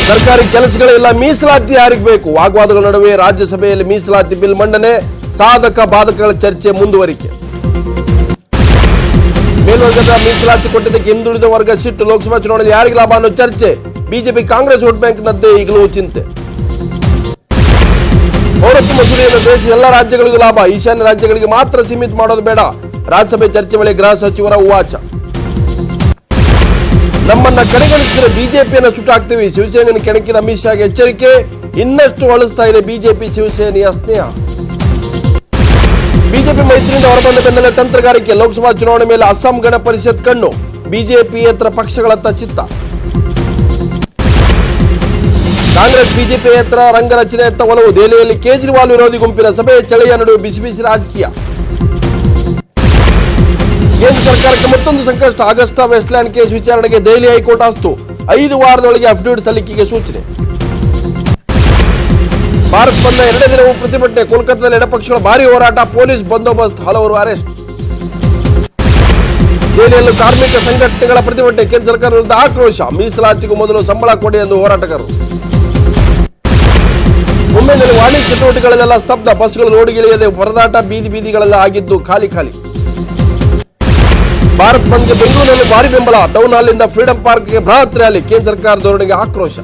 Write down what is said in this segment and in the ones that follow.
ಸರ್ಕಾರಿ ಕೆಲಸಗಳೆಲ್ಲ ಮೀಸಲಾತಿ ಯಾರಿಗೆ ಬೇಕು? ವಾಗ್ವಾದಗಳ ನಡುವೆ ರಾಜ್ಯಸಭೆಯಲ್ಲಿ ಮೀಸಲಾತಿ ಬಿಲ್ ಮಂಡನೆ, ಸಾಧಕ ಬಾಧಕಗಳ ಚರ್ಚೆ ಮುಂದುವರಿಕೆ. ಮೇಲ್ವರ್ಗದ ಮೀಸಲಾತಿ ಕೊಟ್ಟಿದ್ದಕ್ಕೆ ಹಿಂದುಳಿದ ವರ್ಗ ಸಿಟ್ಟು, ಲೋಕಸಭಾ ಚುನಾವಣೆಯಲ್ಲಿ ಯಾರಿಗೆ ಲಾಭ ಅನ್ನೋ ಚರ್ಚೆ. ಬಿಜೆಪಿ ಕಾಂಗ್ರೆಸ್ ವೋಟ್ ಬ್ಯಾಂಕ್ನದ್ದೇ ಈಗಲೂ ಚಿಂತೆ. ಪೌರತ್ವ ಮಸೂದೆಯನ್ನು ದೇಶದ ಎಲ್ಲ ರಾಜ್ಯಗಳಿಗೂ ಲಾಭ, ಈಶಾನ್ಯ ರಾಜ್ಯಗಳಿಗೆ ಮಾತ್ರ ಸೀಮಿತ ಮಾಡೋದು ಬೇಡ. ರಾಜ್ಯಸಭೆ ಚರ್ಚೆ ವೇಳೆ ಗೃಹ ಸಚಿವರ ಉವಾಚ. ನಮ್ಮನ್ನ ಕಡೆಗಣಿಸಿದರೆ ಬಿಜೆಪಿಯನ್ನು ಸುಟ್ಟಾಕ್ತೀವಿ, ಶಿವಸೇನೆಯನ್ನು ಕೆಣಕಿದ ಅಮಿತ್ ಶಾಗೆ ಎಚ್ಚರಿಕೆ. ಇನ್ನಷ್ಟು ಅಳಿಸ್ತಾ ಇದೆ ಬಿಜೆಪಿ ಶಿವಸೇನೆಯ ಸ್ನೇಹ. ಬಿಜೆಪಿ ಮೈತ್ರಿಯಿಂದ ಹೊರಬಂದ ಬೆನ್ನಲ್ಲೇ ತಂತ್ರಗಾರಿಕೆ. ಲೋಕಸಭಾ ಚುನಾವಣೆ ಮೇಲೆ ಅಸ್ಸಾಂ ಗಣ ಪರಿಷತ್ ಕಣ್ಣು, ಬಿಜೆಪಿಯೇತರ ಪಕ್ಷಗಳತ್ತ ಚಿತ್ತ. ಕಾಂಗ್ರೆಸ್ ಬಿಜೆಪಿಯೇತರ ರಂಗರಚನೆಯತ್ತ ಒಲವು. ದೆಹಲಿಯಲ್ಲಿ ಕೇಜ್ರಿವಾಲ್ ವಿರೋಧಿ ಗುಂಪಿನ ಸಭೆ, ಚಳಿಯ ನಡುವೆ ಬಿಸಿ ಬಿಸಿ ರಾಜಕೀಯ. ಕೇಂದ್ರ ಸರ್ಕಾರಕ್ಕೆ ಮತ್ತೊಂದು ಸಂಕಷ್ಟ. ಆಗಸ್ಟಾ ವೆಸ್ಟ್ಲ್ಯಾಂಡ್ ಕೇಸ್ ವಿಚಾರಣೆಗೆ ದೆಹಲಿ ಹೈಕೋರ್ಟ್ ಅಸ್ತು. 5 ವಾರದೊಳಗೆ ಅಫಿಡವಿಟ್ ಸಲ್ಲಿಕೆಗೆ ಸೂಚನೆ. ಭಾರತ್ ಬಂದ 2ನೇ ದಿನವೂ ಪ್ರತಿಭಟನೆ. ಕೋಲ್ಕತ್ತಾದಲ್ಲಿ ಎಡಪಕ್ಷಗಳ ಭಾರಿ ಹೋರಾಟ, ಪೊಲೀಸ್ ಬಂದೋಬಸ್ತ್, ಹಲವರು ಅರೆಸ್ಟ್. ದೆಹಲಿಯಲ್ಲೂ ಕಾರ್ಮಿಕ ಸಂಘಟನೆಗಳ ಪ್ರತಿಭಟನೆ, ಕೇಂದ್ರ ಸರ್ಕಾರ ವಿರುದ್ಧ ಆಕ್ರೋಶ. ಮೀಸಲಾತಿಗೂ ಮೊದಲು ಸಂಬಳ ಕೊಡಿ ಎಂದು ಹೋರಾಟಗಾರರು. ಮುಂಬೈನಲ್ಲಿ ವಾಣಿಜ್ಯ ಚಟುವಟಿಕೆಗಳೆಲ್ಲ ಸ್ತಬ್ಧ, ಬಸ್ಗಳು ರೋಡ್ಗಿಳಿಯದೆ ಪರದಾಟ, ಬೀದಿ ಬೀದಿಗಳೆಲ್ಲ ಆಗಿದ್ದು ಖಾಲಿ ಖಾಲಿ. ಭಾರತ್ ಬಂದ್ಗೆ ಬೆಂಗಳೂರಿನಲ್ಲಿ ಭಾರಿ ಬೆಂಬಲ. ಟೌನ್ ಹಾಲ್ನಿಂದ ಫ್ರೀಡಂ ಪಾರ್ಕ್ಗೆ ಬೃಹತ್ ರ್ಯಾಲಿ, ಕೇಂದ್ರ ಸರ್ಕಾರ ಧೋರಣೆಗೆ ಆಕ್ರೋಶ.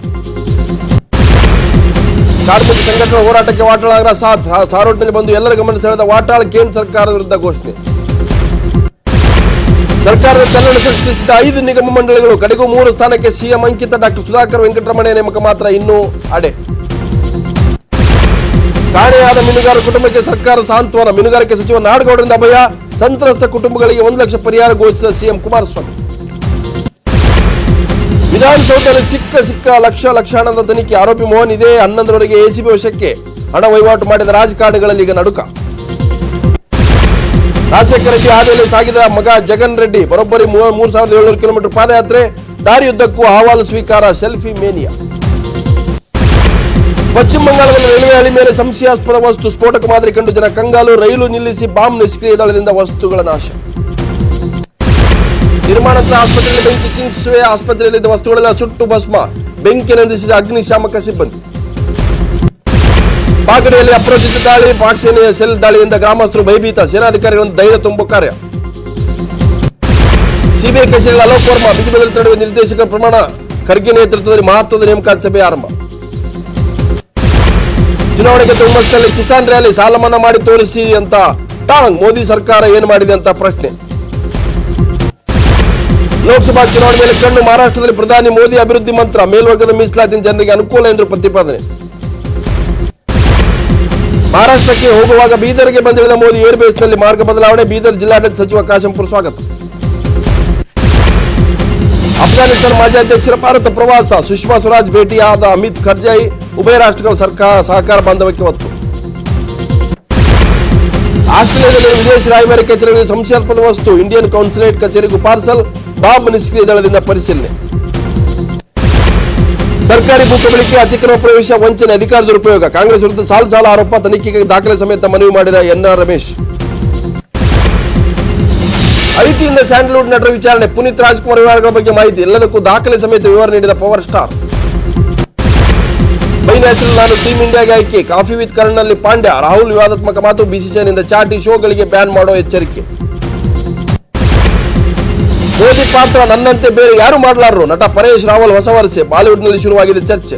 ಕಾರ್ಮಿಕ ಸಂಘಟನೆ ಹೋರಾಟಕ್ಕೆ ವಾಟಾಳರ ಸಾಥ್, ಸಾರೋಟ್ನಲ್ಲಿ ಬಂದು ಎಲ್ಲರ ಗಮನ ಸೆಳೆದ ವಾಟಾಳ್, ಕೇಂದ್ರ ಸರ್ಕಾರದ ವಿರುದ್ಧ ಘೋಷಣೆ. ಸರ್ಕಾರದ ಕನ್ನಡ ಸೃಷ್ಟಿಸಿದ 5 ನಿಗಮ ಮಂಡಳಿಗಳು, ಕಡೆಗೂ 3 ಸ್ಥಾನಕ್ಕೆ ಸಿಎಂ ಅಂಕಿತ. ಡಾಕ್ಟರ್ ಸುಧಾಕರ್ ವೆಂಕಟರಮಣಯ್ಯ ನೇಮಕ ಮಾತ್ರ ಇನ್ನೂ ಅಡೆ. ಕಾಣೆಯಾದ ಮೀನುಗಾರ ಕುಟುಂಬಕ್ಕೆ ಸರ್ಕಾರ ಸಾಂತ್ವನ, ಮೀನುಗಾರಿಕೆ ಸಚಿವ ನಾಡಗೌಡರಿಂದ ಅಭಯ. ಸಂತ್ರಸ್ತ ಕುಟುಂಬಗಳಿಗೆ 1 ಲಕ್ಷ ಪರಿಹಾರ ಘೋಷಿಸಿದ ಸಿಎಂ ಕುಮಾರಸ್ವಾಮಿ. ವಿಧಾನಸೌಧದಲ್ಲಿ ಸಿಕ್ಕ ಲಕ್ಷ ಹಣದ ತನಿಖೆ, ಆರೋಪಿ ಮೋಹನ್ ಇದೇ 11ರವರೆಗೆ ಎಸಿಬಿ ವಶಕ್ಕೆ. ಹಣ ವಹಿವಾಟು ಮಾಡಿದ ರಾಜಕಾರಣಿಗಳಲ್ಲಿ ಈಗ ನಡುಕ. ರಾಜಶೇಖರ ರೆಡ್ಡಿ ಹಾದಿಯಲ್ಲಿ ಸಾಗಿದ ಮಗ ಜಗನ್ ರೆಡ್ಡಿ, ಬರೋಬ್ಬರಿ 3700 ಕಿಲೋಮೀಟರ್ ಪಾದಯಾತ್ರೆ. ದಾರಿಯುದ್ದಕ್ಕೂ ಅಹವಾಲು ಸ್ವೀಕಾರ, ಸೆಲ್ಫಿ ಮೇನಿಯಾ. ಪಶ್ಚಿಮ ಬಂಗಾಳದಲ್ಲಿ ರೈಲ್ವೆ ಹಳಿ ಮೇಲೆ ಸಂಶಯಾಸ್ಪದ ವಸ್ತು, ಸ್ಫೋಟಕ ಮಾದರಿ ಕಂಡು ಜನ ಕಂಗಾಲು. ರೈಲು ನಿಲ್ಲಿಸಿ ಬಾಂಬ್, ನಿಷ್ಕ್ರಿಯ ದಳದಿಂದ ವಸ್ತುಗಳ ನಾಶ. ನಿರ್ಮಾಣದ ಆಸ್ಪತ್ರೆಯಲ್ಲಿ ಬೆಂಕಿ, ಕಿಂಗ್ಸ್ ವೇ ಆಸ್ಪತ್ರೆಯಲ್ಲಿದ್ದ ವಸ್ತುಗಳೆಲ್ಲ ಸುಟ್ಟು ಭಸ್ಮ. ಬೆಂಕಿ ನಂದಿಸಿದ ಅಗ್ನಿಶಾಮಕ ಸಿಬ್ಬಂದಿ. ಪಾಗಡಿಯಲ್ಲಿ ಅಪ್ರಚೋದಿತ ದಾಳಿ, ಪಾಕ್ ಸೇನೆಯ ಸೆಲ್ ದಾಳಿಯಿಂದ ಗ್ರಾಮಸ್ಥರು ಭಯಭೀತ. ಸೇನಾಧಿಕಾರಿಗಳನ್ನು ಧೈರ್ಯ ತುಂಬುವ ಕಾರ್ಯ. ಸಿಬಿಐ ಕಚೇರಿಗಳ ಅಲೋಕ್ ವರ್ಮಾ, ಬಿಗಿ ಭದ್ರತೆ ನಡುವೆ ನಿರ್ದೇಶಕರ ಪ್ರಮಾಣ. ಖರ್ಗೆ ನೇತೃತ್ವದಲ್ಲಿ ಮಹತ್ವದ ನೇಮಕಾತಿ ಸಭೆ ಆರಂಭ. ಚುನಾವಣೆಗೆ ಹುಮ್ಮಸ್ಸಿನಲ್ಲಿ ಕಿಸಾನ್ ರ್ಯಾಲಿ, ಸಾಲ ಮನ್ನಾ ಮಾಡಿ ತೋರಿಸಿ ಅಂತ ಟಾಂಗ್. ಮೋದಿ ಸರ್ಕಾರ ಏನು ಮಾಡಿದೆ ಅಂತ ಪ್ರಶ್ನೆ. ಲೋಕಸಭಾ ಚುನಾವಣೆ ಮೇಲೆ ಕಣ್ಣು, ಮಹಾರಾಷ್ಟ್ರದಲ್ಲಿ ಪ್ರಧಾನಿ ಮೋದಿ ಅಭಿವೃದ್ಧಿ ಮಂತ್ರ. ಮೇಲ್ವರ್ಗದ ಮೀಸಲಾತಿ ಜನರಿಗೆ ಅನುಕೂಲ ಎಂದು ಪ್ರತಿಪಾದನೆ. ಮಹಾರಾಷ್ಟ್ರಕ್ಕೆ ಹೋಗುವಾಗ ಬೀದರ್ಗೆ ಬಂದಿಳಿದ ಮೋದಿ, ಏರ್ಬೇಸ್ನಲ್ಲಿ ಮಾರ್ಗ ಬದಲಾವಣೆ. ಬೀದರ್ ಜಿಲ್ಲಾಡಳಿತ ಸಚಿವ ಕಾಶಂಪುರ್ ಸ್ವಾಗತ. ಅಫ್ಘಾನಿಸ್ತಾನ ಮಾಜಿ ಅಧ್ಯಕ್ಷರ ಭಾರತ ಪ್ರವಾಸ, ಸುಷ್ಮಾ ಸ್ವರಾಜ್ ಭೇಟಿಯಾದ ಅಮಿತ್ ಖರ್ಜಾಯಿ. ಉಭಯ ರಾಷ್ಟ್ರಗಳ ಸಹಕಾರ ಬಾಂಧವ್ಯಕ್ಕೆ ಒತ್ತು. ಆಸ್ಟ್ರೇಲಿಯಾದಲ್ಲಿ ವಿದೇಶಿ ರಾಯಭಾರಿ ಕಚೇರಿಗಳಿಗೆ ಸಂಶಯಾಸ್ಪದ ವಸ್ತು, ಇಂಡಿಯನ್ ಕೌನ್ಸುಲೇಟ್ ಕಚೇರಿಗೂ ಪಾರ್ಸಲ್. ಬಾಂಬ್ ನಿಷ್ಕ್ರಿಯ ದಳದಿಂದ ಪರಿಶೀಲನೆ. ಸರ್ಕಾರಿ ಭೂ ಕಬಳಿಕೆ, ಅತಿಕ್ರಮ ಪ್ರವೇಶ, ವಂಚನೆ, ಅಧಿಕಾರ ದುರುಪಯೋಗ. ಕಾಂಗ್ರೆಸ್ ವಿರುದ್ಧ ಸಾಲು ಆರೋಪ, ತನಿಖೆಗೆ ದಾಖಲೆ ಸಮೇತ ಮನವಿ ಮಾಡಿದ ಎನ್ಆರ್ ರಮೇಶ್. ಐಟಿಯಿಂದ ಸ್ಯಾಂಡಲ್ವುಡ್ ನಟರ ವಿಚಾರಣೆ, ಪುನೀತ್ ರಾಜ್ಕುಮಾರ್ ವಿವರಗಳ ಬಗ್ಗೆ ಮಾಹಿತಿ, ಎಲ್ಲದಕ್ಕೂ ದಾಖಲೆ ಸಮೇತ ವಿವರ ನೀಡಿದ ಪವರ್ ಸ್ಟಾರ್. ಬೈ ನ್ಯಾಚುರಲ್ ನಾನು ಟೀಮ್ ಇಂಡಿಯಾಗೆ ಆಯ್ಕೆ, ಕಾಫಿ ವಿತ್ ಕರ್ಣ್ನಲ್ಲಿ ಪಾಂಡ್ಯ. ರಾಹುಲ್ ವಿವಾದಾತ್ಮಕ ಮಾತು, ಬಿಸಿಸಿಐನಿಂದ ಚಾಟಿ ಶೋಗಳಿಗೆ ಬ್ಯಾನ್ ಮಾಡೋ ಎಚ್ಚರಿಕೆ. ಮೋದಿ ಪಾತ್ರ ನನ್ನಂತೆ ಬೇರೆ ಯಾರು ಮಾಡಲಾರರು, ನಟ ಪರೇಶ್ ರಾವಲ್ ಹೊಸ ವರ್ಷ. ಬಾಲಿವುಡ್ನಲ್ಲಿ ಶುರುವಾಗಿದೆ ಚರ್ಚೆ.